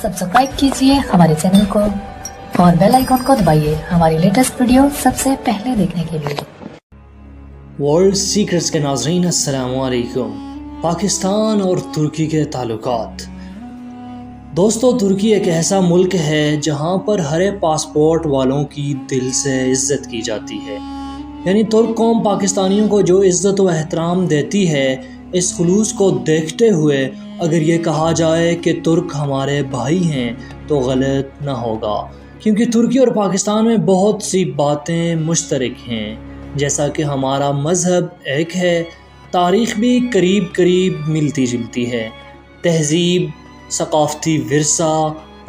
Subscribe कीजिए हमारे channel को और बेल आइकन को दबाइए हमारी लेटेस्ट वीडियो सबसे पहले देखने के लिए। वर्ल्ड सीक्रेट्स के नाज़रीन अस्सलामु अलैकुम। पाकिस्तान और तुर्की के ताल्लुकात। दोस्तों, तुर्की एक ऐसा मुल्क है जहां पर हर पासपोर्ट वालों की दिल से इज़्ज़त की जाती है। यानी तुर्क कौम पाकिस्तानियों को जो इज़्ज़त व एहतराम देती है, इस खुलूस को देखते हुए अगर ये कहा जाए कि तुर्क हमारे भाई हैं तो गलत ना होगा, क्योंकि तुर्की और पाकिस्तान में बहुत सी बातें मुश्तरक हैं। जैसा कि हमारा मज़हब एक है, तारीख़ भी करीब करीब मिलती जुलती है। तहज़ीब, सक़ाफ़ती विरसा,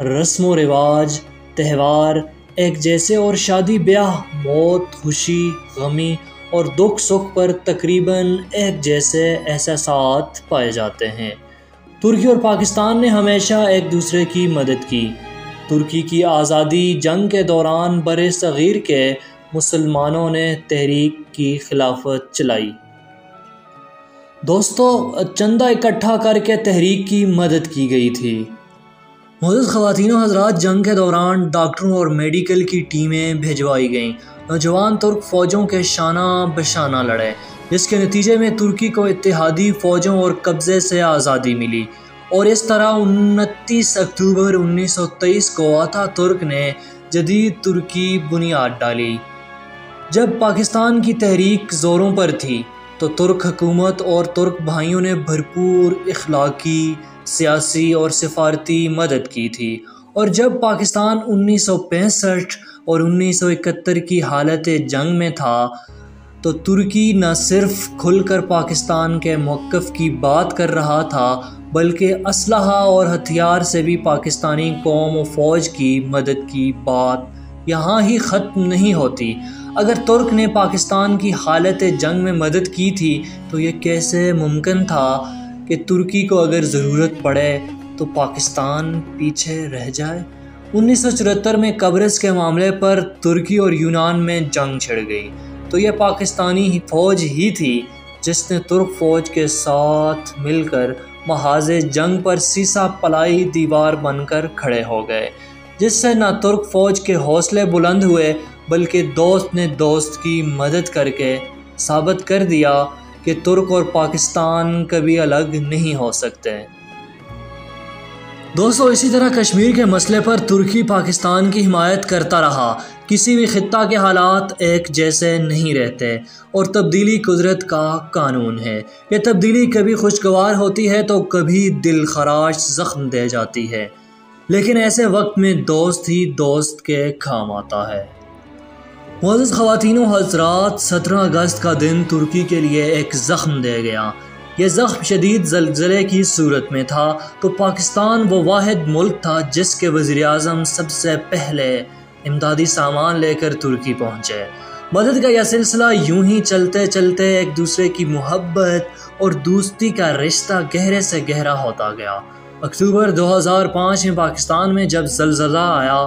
रस्म व रिवाज, त्यौहार एक जैसे और शादी ब्याह, मौत, खुशी, गमी और दुख सुख पर तकरीबन एक जैसे एहसासात पाए जाते हैं। तुर्की और पाकिस्तान ने हमेशा एक दूसरे की मदद की। तुर्की की आज़ादी जंग के दौरान बरे सग़ीर के मुसलमानों ने तहरीक की खिलाफत चलाई। दोस्तों, चंदा इकट्ठा करके तहरीक की मदद की गई थी। मोअज़्ज़ज़ ख़वातीन व हज़रात, जंग के दौरान डॉक्टरों और मेडिकल की टीमें भिजवाई गईं। नौजवान तुर्क फ़ौजों के शाना बशाना लड़े, जिसके नतीजे में तुर्की को इत्तेहादी फ़ौजों और कब्ज़े से आज़ादी मिली। और इस तरह 29 अक्टूबर 1923 को अतातुर्क ने जदीद तुर्की बुनियाद डाली। जब पाकिस्तान की तहरीक ज़ोरों पर थी तो तुर्क हुकूमत और तुर्क भाइयों ने भरपूर इखलाकी, सियासी और सिफारती मदद की थी। और जब पाकिस्तान 1965 और 1971 की हालत जंग में था तो तुर्की न सिर्फ खुलकर पाकिस्तान के मौक़िफ़ की बात कर रहा था, बल्कि असलहा और हथियार से भी पाकिस्तानी कौम व फ़ौज की मदद की बात यहाँ ही ख़त्म नहीं होती। अगर तुर्क ने पाकिस्तान की हालत जंग में मदद की थी तो ये कैसे मुमकिन था कि तुर्की को अगर ज़रूरत पड़े तो पाकिस्तान पीछे रह जाए। 1974 में कब्रस के मामले पर तुर्की और यूनान में जंग छिड़ गई तो यह पाकिस्तानी फ़ौज ही थी जिसने तुर्क फ़ौज के साथ मिलकर महाज़े जंग पर सीसा पलाई दीवार बनकर खड़े हो गए, जिससे न तुर्क फ़ौज के हौसले बुलंद हुए बल्कि दोस्त ने दोस्त की मदद करके साबित कर दिया कि तुर्क और पाकिस्तान कभी अलग नहीं हो सकते। दोस्तों, इसी तरह कश्मीर के मसले पर तुर्की पाकिस्तान की हिमायत करता रहा। किसी भी खित्ता के हालात एक जैसे नहीं रहते और तब्दीली कुदरत का कानून है। ये तब्दीली कभी खुशगवार होती है तो कभी दिल खराश ज़ख्म दे जाती है, लेकिन ऐसे वक्त में दोस्त ही दोस्त के काम आता है। मोअज़्ज़ज़ ख़वातीन व हज़रात, 17 अगस्त का दिन तुर्की के लिए एक ज़ख्म दे गया। यह ज़ख्म शदीद ज़लज़ले की सूरत में था तो पाकिस्तान वो वाहिद मुल्क था जिसके वज़ीर-ए-आज़म सबसे पहले इमदादी सामान लेकर तुर्की पहुँचे। मदद का यह सिलसिला यूं ही चलते चलते एक दूसरे की मोहब्बत और दोस्ती का रिश्ता गहरे से गहरा होता गया। अक्टूबर 2005 में पाकिस्तान में जब ज़लज़ला आया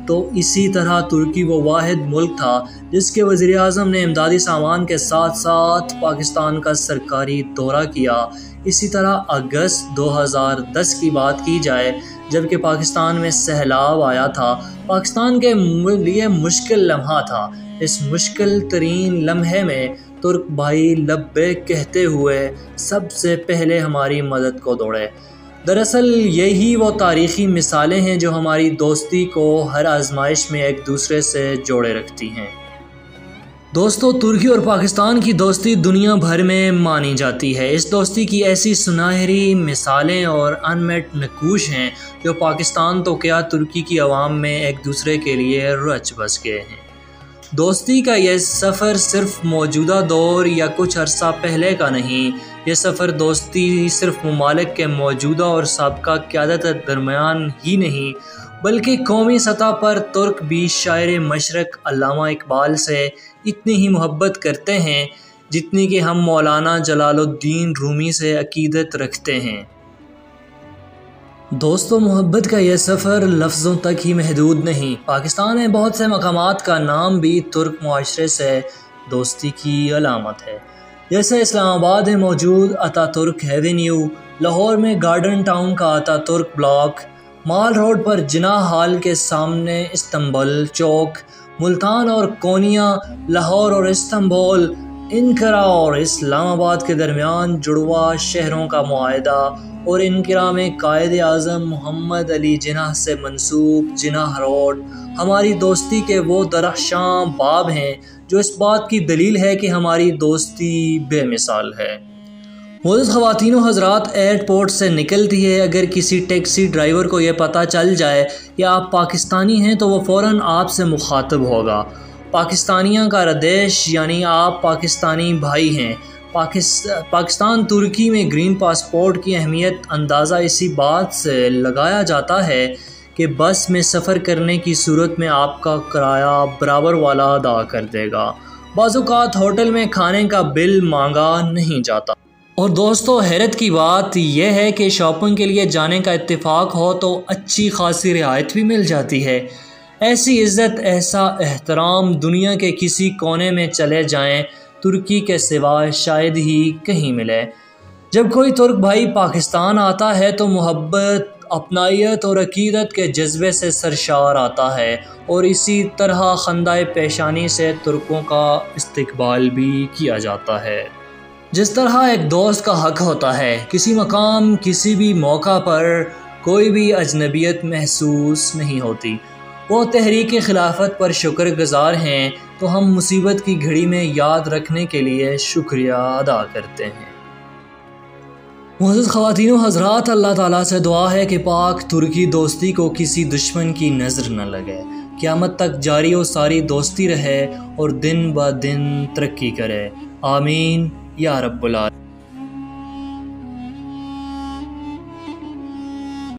तो इसी तरह तुर्की वो वाहिद मुल्क था जिसके वज़ीर-ए-आज़म ने इमदादी सामान के साथ साथ पाकिस्तान का सरकारी दौरा किया। इसी तरह अगस्त 2010 की बात की जाए, जबकि पाकिस्तान में सैलाब आया था, पाकिस्तान के लिए मुश्किल लम्हा था। इस मुश्किल तरीन लम्हे में तुर्क भाई लब्बैक कहते हुए सबसे पहले हमारी मदद को दौड़े। दरअसल यही वो तारीख़ी मिसालें हैं जो हमारी दोस्ती को हर आजमाइश में एक दूसरे से जोड़े रखती हैं। दोस्तों, तुर्की और पाकिस्तान की दोस्ती दुनिया भर में मानी जाती है। इस दोस्ती की ऐसी सुनहरी मिसालें और अनमेट नकूश हैं जो पाकिस्तान तो क्या तुर्की की आवाम में एक दूसरे के लिए रच बस गए हैं। दोस्ती का यह सफ़र सिर्फ मौजूदा दौर या कुछ अरसा पहले का नहीं, ये सफ़र दोस्ती सिर्फ ममालिक के मौजूदा और साबका क़यादत के दरमियान ही नहीं, बल्कि कौमी सतह पर तुर्क भी शायर मशरक़ अल्लामा इकबाल से इतनी ही मोहब्बत करते हैं जितनी कि हम मौलाना जलालुद्दीन रूमी से अक़ीदत रखते हैं। दोस्तों, मोहब्बत का यह सफ़र लफ्ज़ों तक ही महदूद नहीं। पाकिस्तान में बहुत से मकामात का नाम भी तुर्क मुआशरे से दोस्ती की अलामत है। जैसे इस्लामाबाद में मौजूद अतातुर्क एवेन्यू, लाहौर में गार्डन टाउन का अतातुर्क ब्लॉक, مال روڈ پر جناح ہال کے سامنے استنبول چوک، ملتان اور کونیا، لاہور اور استنبول، انقرہ اور اسلام آباد کے درمیان جڑواں شہروں کا معاہدہ اور انقرہ میں قائد اعظم محمد علی جناح سے منسوب جناح روڈ ہماری دوستی کے وہ درخشاں باب ہیں جو اس بات کی دلیل ہے کہ ہماری دوستی بے مثال ہے۔ معزز خواتین و حضرات، ایئرپورٹ سے نکلتی ہے اگر کسی ٹیکسی ڈرائیور کو یہ پتہ چل جائے کہ آپ پاکستانی ہیں تو وہ فوراً آپ سے مخاطب ہوگا۔ پاکستانیہ کا ردیش یعنی آپ پاکستانی بھائی ہیں۔ پاکستان ترکی میں گرین پاسپورٹ کی اہمیت اندازہ اسی بات سے لگایا جاتا ہے کہ بس میں سفر کرنے کی صورت میں آپ کا کرایہ برابر والا ادا کر دے گا۔ بعض اوقات ہوٹل میں کھانے کا بل مانگا نہیں جاتا۔ اور دوستو، حیرت کی بات یہ ہے کہ شاپنگ کے لیے جانے کا اتفاق ہو تو اچھی خاصی رعایت بھی مل جاتی ہے۔ ایسی عزت، ایسا احترام دنیا کے کسی کونے میں چلے جائیں ترکی کے سوائے شاید ہی کہیں ملے۔ جب کوئی ترک بھائی پاکستان آتا ہے تو محبت، اپنائیت اور عقیدت کے جذبے سے سرشار آتا ہے، اور اسی طرح خندہ پیشانی سے ترکوں کا استقبال بھی کیا جاتا ہے۔ جس طرح ایک دوست کا حق ہوتا ہے، کسی مقام، کسی بھی موقع پر کوئی بھی اجنبیت محسوس نہیں ہوتی۔ وہ تحریک خلافت پر شکر گزار ہیں تو ہم مصیبت کی گھڑی میں یاد رکھنے کے لیے شکریہ ادا کرتے ہیں۔ معزز خواتین و حضرات، اللہ تعالیٰ سے دعا ہے کہ پاک ترکی دوستی کو کسی دشمن کی نظر نہ لگے، قیامت تک جاری و ساری دوستی رہے اور دن بہ دن ترقی کرے۔ آمین یا رب العالمین۔